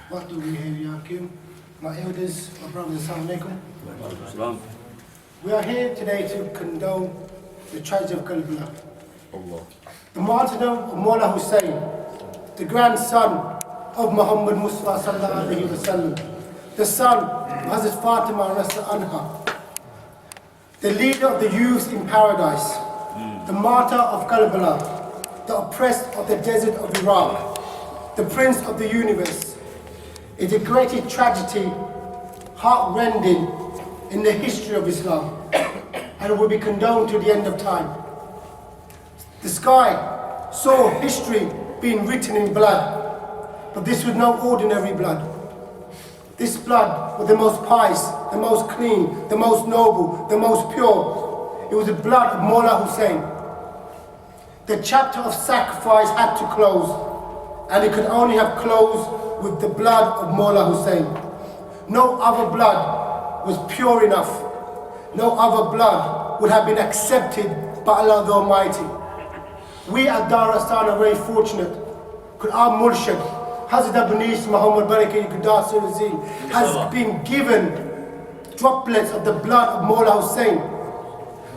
What do we have, Ya Hakim? My elders, my brothers, assalamu alaikum. We are here today to condone the tragedy of Karbala. The martyrdom of Mawla Hussain, the grandson of Muhammad Mustafa sallallahu alaihi wasallam, the son of Hazrat Fatima Rasa Anha, the leader of the youth in paradise, the martyr of Karbala, the oppressed of the desert of Iraq, the prince of the universe. It is a great tragedy, heart-rending in the history of Islam, and it will be condoned to the end of time. The sky saw history being written in blood, but this was no ordinary blood. This blood was the most pious, the most clean, the most noble, the most pure. It was the blood of Mawla Hussain. The chapter of sacrifice had to close, and it could only have closed with the blood of Mawla Hussain. No other blood was pure enough. No other blood would have been accepted by Allah the Almighty. We at Ehsan are very fortunate. Could our Murshid, Hazrat Muhammad has been given droplets of the blood of Mawla Hussain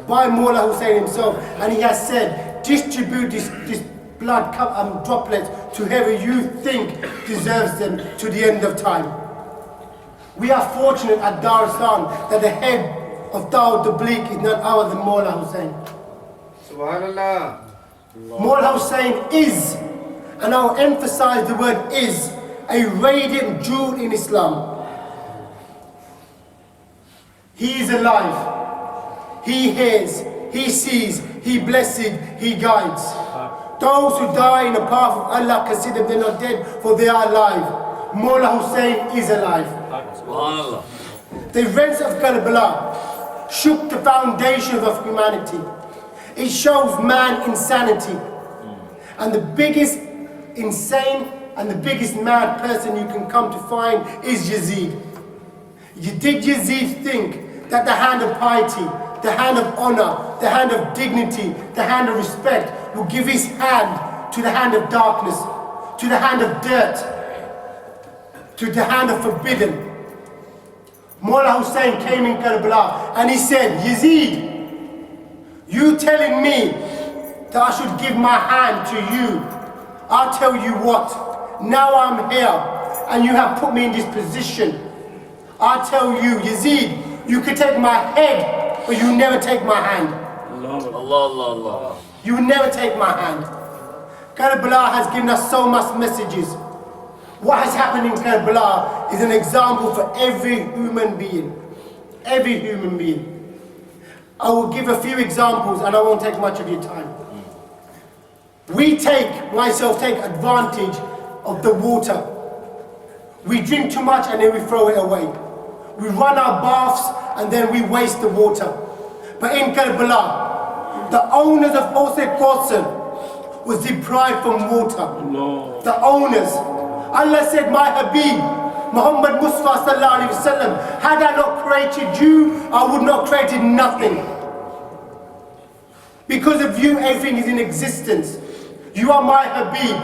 by Mawla Hussain himself, and he has said, distribute this blood cup droplets to whoever you think deserves them to the end of time. We are fortunate at Ehsan that the head of Dawud the Bleak is none other than Mawla Hussain. Subhanallah. Mawla Hussain is, and I will emphasize the word is, a radiant jewel in Islam. He is alive. He hears, he sees, he blesses, he guides. Those who die in the path of Allah, consider they're not dead, for they are alive. Mawla Hussain is alive. SubhanAllah. The events of Karbala shook the foundations of humanity. It shows man insanity. And the biggest insane and the biggest mad person you can come to find is Yazid. Did Yazid think that the hand of piety, the hand of honor, the hand of dignity, the hand of respect will give his hand to the hand of darkness, to the hand of dirt, to the hand of forbidden? Mawla Hussain came in Karbala and he said, Yazid, you telling me that I should give my hand to you? I'll tell you what, now I'm here and you have put me in this position. I'll tell you, Yazid, you can take my head, but you never take my hand. Allah. You never take my hand. Karbala has given us so much messages. What has happened in Karbala is an example for every human being. Every human being. I will give a few examples and I won't take much of your time. Myself take advantage of the water. We drink too much and then we throw it away. We run our baths and then we waste the water. But in Karbala, the owners of Townsend was deprived from water. No. The owners. Allah said, my Habib, Muhammad Mustafa sallallahu alaihi wasallam, had I not created you, I would not have created nothing. Because of you, everything is in existence. You are my Habib,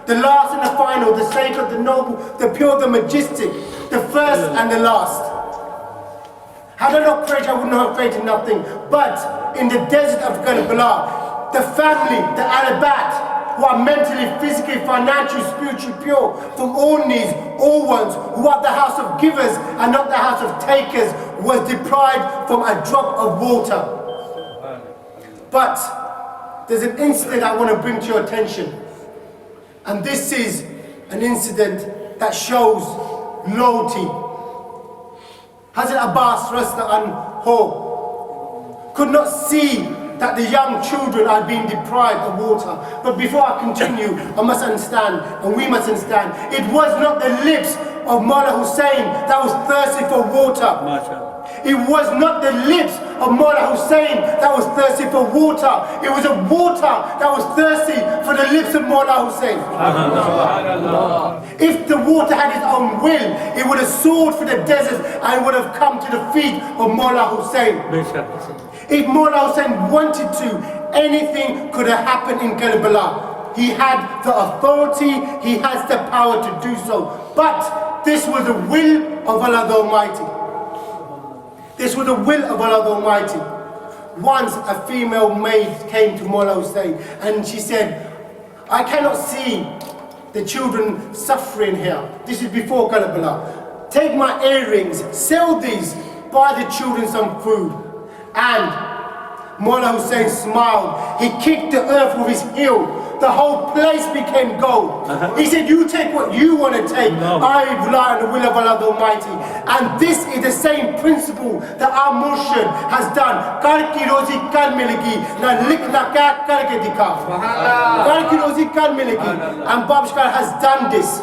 the last and the final, the sacred, the noble, the pure, the majestic, the first and the last. Had I not created, I would not have created nothing. But in the desert of Karbala, the family, the Arabat, who are mentally, physically, financially, spiritually pure, from all needs, all ones, who are the house of givers and not the house of takers, was deprived from a drop of water. But there's an incident I want to bring to your attention. And this is an incident that shows loyalty. Hazrat Abbas Anhu could not see that the young children are being deprived of water. But before I continue, I must understand, and we must understand, it was not the lips of Mawla Hussain that was thirsty for water. It was not the lips of Mawla Hussain that was thirsty for water. It was a water that was thirsty for the lips of Mawla Hussain. If the water had its own will, it would have soared through the desert and it would have come to the feet of Mawla Hussain. If Mullah Hussain wanted to, anything could have happened in Karbala. He had the authority, he has the power to do so. But this was the will of Allah the Almighty. This was the will of Allah the Almighty. Once a female maid came to Mullah Hussain and she said, I cannot see the children suffering here. This is before Karbala. Take my earrings, sell these, buy the children some food. And Mullah Hussain smiled. He kicked the earth with his heel. The whole place became gold. He said, you take what you want to take. I rely on the will of Allah the Almighty. And this is the same principle that our Murshid has done. Kar ki rozi kar milegi, na likhna kya karke dikha. Kar ki rozi kar milegi. And Babshkar has done this.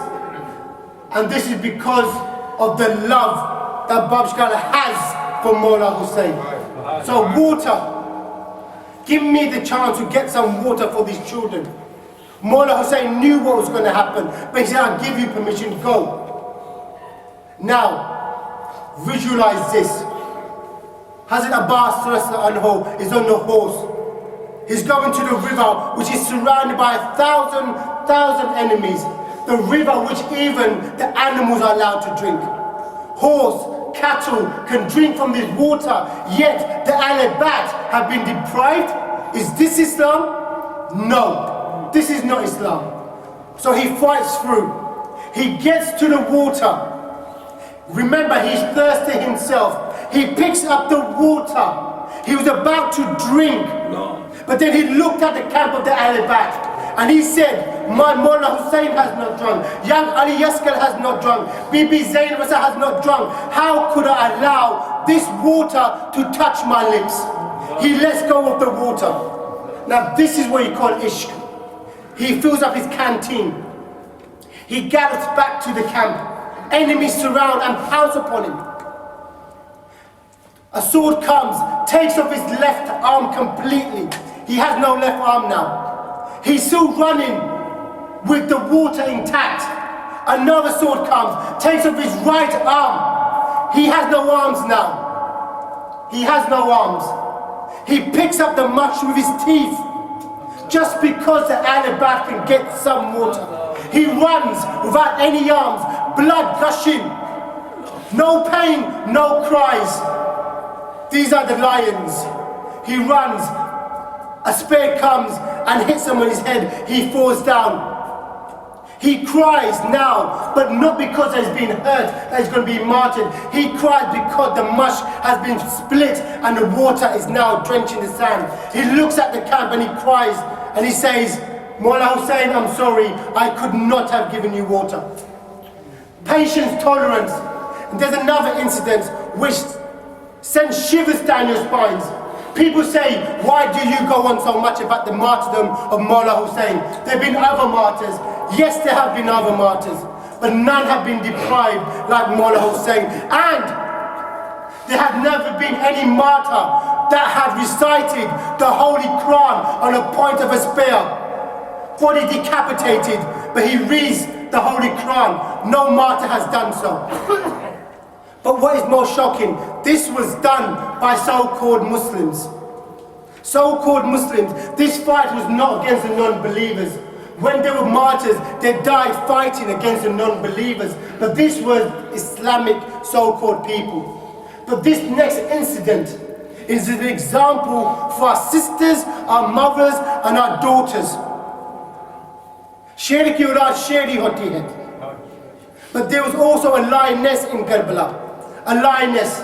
And this is because of the love that Babshkar has for Mullah Hussain. So water. Give me the chance to get some water for these children. Mullah Hussain knew what was going to happen, but he said, I'll give you permission, go. Now, visualize this. Hazrat Abbas anhu is on the horse. He's going to the river, which is surrounded by 1,000 enemies. The river which even the animals are allowed to drink. Horse, cattle can drink from this water, yet the Alabat have been deprived. Is this Islam? No, this is not Islam. So he fights through. He gets to the water. Remember, he's thirsty himself. He picks up the water. He was about to drink. But then he looked at the camp of the Alabat and he said, my Mullah Hussain has not drunk. Young Ali Yaskal has not drunk. Bibi Zainab has not drunk. How could I allow this water to touch my lips? He lets go of the water. Now this is what you call ishq. He fills up his canteen. He gathers back to the camp. Enemies surround and pounce upon him. A sword comes, takes off his left arm completely. He has no left arm now. He's still running with the water intact. Another sword comes, takes off his right arm. He has no arms now. He has no arms. He picks up the mush with his teeth. Just because the Alabat can get some water. He runs without any arms, blood gushing. No pain, no cries. These are the lions. He runs. A spear comes and hits him on his head. He falls down. He cries now, but not because he's been hurt, that he's going to be martyred. He cries because the mush has been split and the water is now drenching the sand. He looks at the camp and he cries and he says, Mullah Hussain, I'm sorry, I could not have given you water. Patience, tolerance. And there's another incident which sends shivers down your spines. People say, why do you go on so much about the martyrdom of Mullah Hussain? There have been other martyrs. Yes, there have been other martyrs, but none have been deprived like Mullah Hussain. And there had never been any martyr that had recited the Holy Quran on a point of a spear. Body decapitated, but he reads the Holy Quran. No martyr has done so. But what is more shocking, this was done by so-called Muslims. So-called Muslims. This fight was not against the non-believers. When they were martyrs, they died fighting against the non-believers. But this was Islamic so-called people. But this next incident is an example for our sisters, our mothers, and our daughters. Sher ki aulad sheri hoti hai. But there was also a lioness in Karbala. A lioness.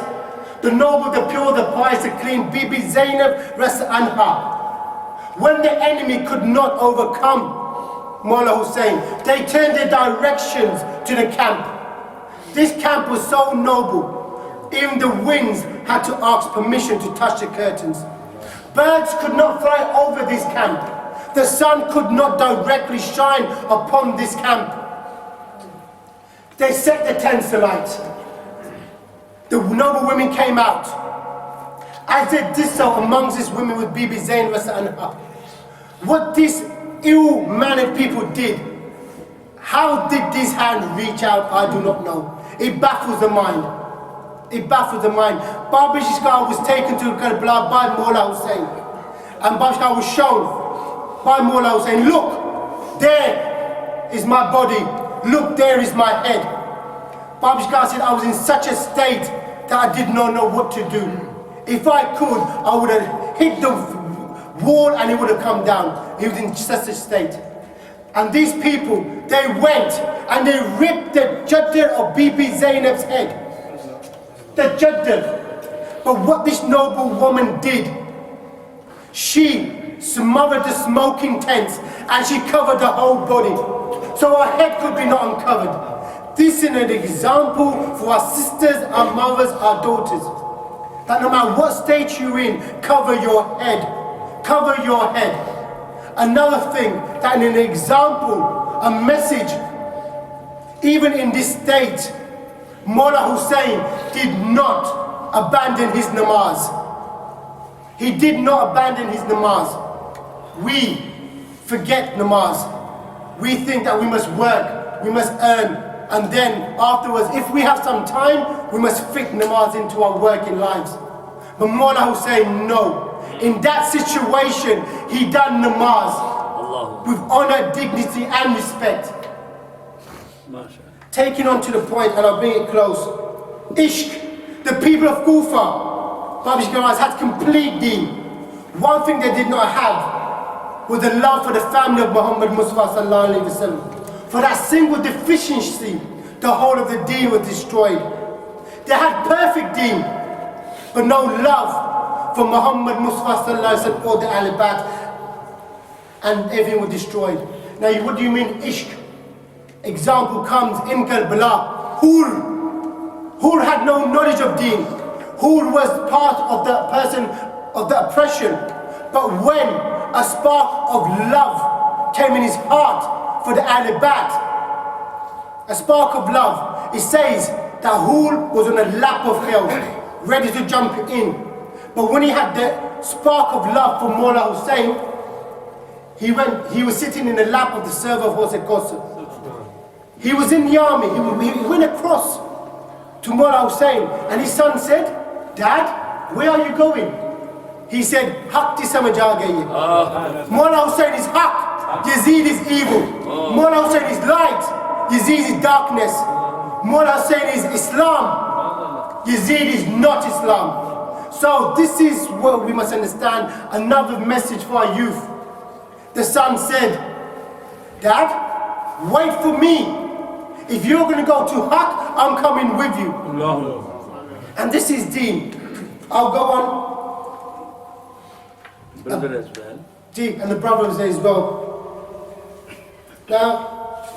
The noble, the pure, the pious, the clean, Bibi Zainab Rasa Anha. When the enemy could not overcome Mullah Hussain, they turned their directions to the camp. This camp was so noble, even the winds had to ask permission to touch the curtains. Birds could not fly over this camp. The sun could not directly shine upon this camp. They set the tents alight. The noble women came out. As they did so, amongst these women was Bibi Zain Rasa Anha. What these ill-mannered people did, how did this hand reach out, I do not know. It baffles the mind. It baffles the mind. Babishka was taken to Karbala by Mawla Hussain. And Babishka was shown by Mawla Hussain, look, there is my body, look, there is my head. Babishka said, I was in such a state that I did not know what to do. If I could, I would have hit the wall and it would have come down. He was in such a state. And these people, they went and they ripped the Jaddal of Bibi Zainab's head. The Jaddal. But what this noble woman did, she smothered the smoking tents and she covered the whole body. So her head could be not uncovered. This is an example for our sisters, our mothers, our daughters. That no matter what state you're in, cover your head. Cover your head. Another thing, that in an example, a message, even in this state, Mawla Hussain did not abandon his namaz. He did not abandon his namaz. We forget namaz. We think that we must work, we must earn, and then afterwards, if we have some time, we must fit namaz into our working lives. But Mawla Hussain, no. In that situation, he done namaz with honor, dignity and respect. Taking on to the point, and I'll bring it close. Ishq, the people of Kufa, Babish Garaz had complete deen. One thing they did not have was the love for the family of Muhammad Mustafa sallallahu alaihi wasallam. For that single deficiency, the whole of the deen was destroyed. They had perfect deen, but no love for Muhammad Mustafa sallallahu alaihi wasallam or the Ahl Bayt, and everything was destroyed. Now, what do you mean ishq? Example comes in Karbala. Hur had no knowledge of deen. Hur was part of the person of the oppression. But when a spark of love came in his heart for the Ahl Bayt, a spark of love, it says that Hur was on a lap of hell, ready to jump in. But when he had the spark of love for Mawla Hussain, he was sitting in the lap of the server of Hossein Qasr. He was in the army, he went across to Mawla Hussain, and his son said, Dad, where are you going? He said, Haq ti samajh aa gayi hai. Mawla Hussain is Haq, Yazid is evil. Mawla Hussain is light, Yazid is darkness. Mawla Hussain is Islam, Yazid is not Islam. So this is what we must understand, another message for our youth. The son said, Dad, wait for me. If you're going to go to Haq, I'm coming with you. And this is deen. I'll go on. Brother as well. And the brothers as well. Now,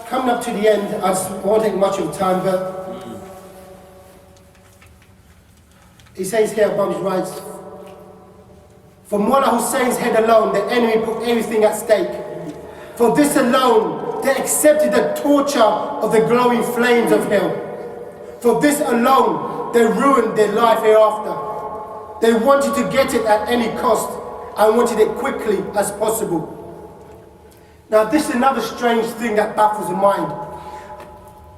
coming up to the end, I won't take much of time, but he says here, Babish writes, for Mawla Hussein's head alone, the enemy put everything at stake. For this alone, they accepted the torture of the glowing flames of hell. For this alone, they ruined their life hereafter. They wanted to get it at any cost and wanted it quickly as possible. Now this is another strange thing that baffles the mind.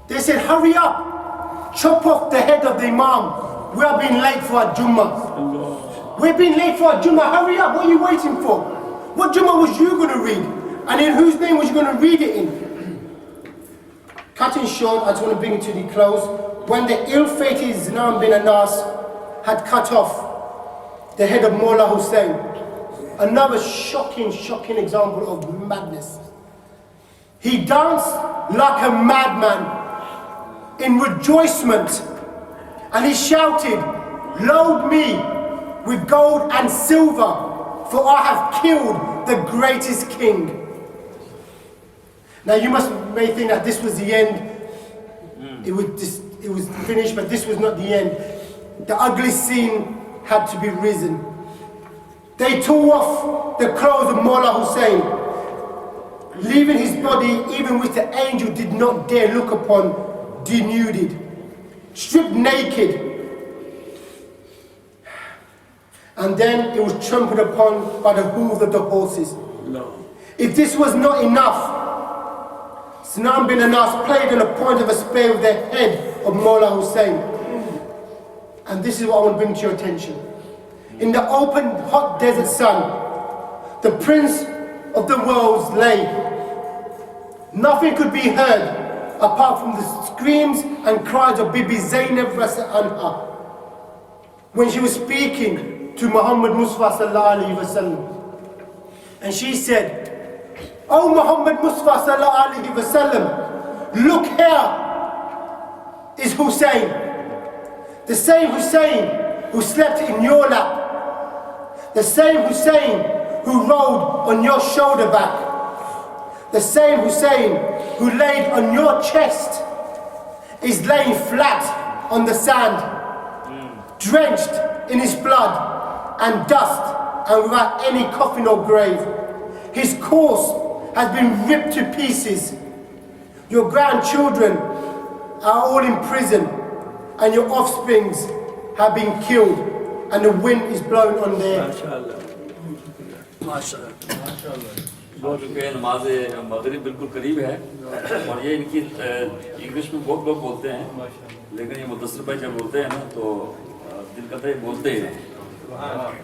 They said, hurry up, chop off the head of the Imam. We are being late for our Jummah. We're being late for our Jummah, hurry up, what are you waiting for? What Jummah was you going to read? And in whose name was you going to read it in? Cutting short, I just want to bring it to the close. When the ill-fated Zinam bin Anas had cut off the head of Mawla Hussain, another shocking example of madness. He danced like a madman in rejoicement, and he shouted, load me with gold and silver, for I have killed the greatest king. Now you may think that this was the end. It was finished, but this was not the end. The ugly scene had to be risen. They tore off the clothes of Mawla Hussain, leaving his body, even which the angel did not dare look upon, denuded, stripped naked. And then it was trampled upon by the hooves of the horses. No. If this was not enough, Zinam bin Anas played on the point of a spear with the head of Mawla Hussain. And this is what I want to bring to your attention. In the open, hot desert sun, the Prince of the worlds lay. Nothing could be heard apart from the screams and cries of Bibi Zainab Rasa Anha when she was speaking to Muhammad Mustafa sallallahu alaihi wasallam. And she said, "Oh Muhammad Mustafa sallallahu alaihi wasallam, look here is Hussein. The same Hussein who slept in your lap. The same Hussein who rode on your shoulder back. The same Hussein who laid on your chest is laying flat on the sand, drenched in his blood and dust and without any coffin or grave. His corpse has been ripped to pieces. Your grandchildren are all in prison and your offsprings have been killed and the wind is blowing on their." बहुत नमाज मगरिब बिल्कुल करीब है और ये इनकी English में बहुत लोग बोलते हैं, लेकिन ये मुदस्सर भाई जब बोलते हैं ना तो दिल करता है बोलते ही रहें।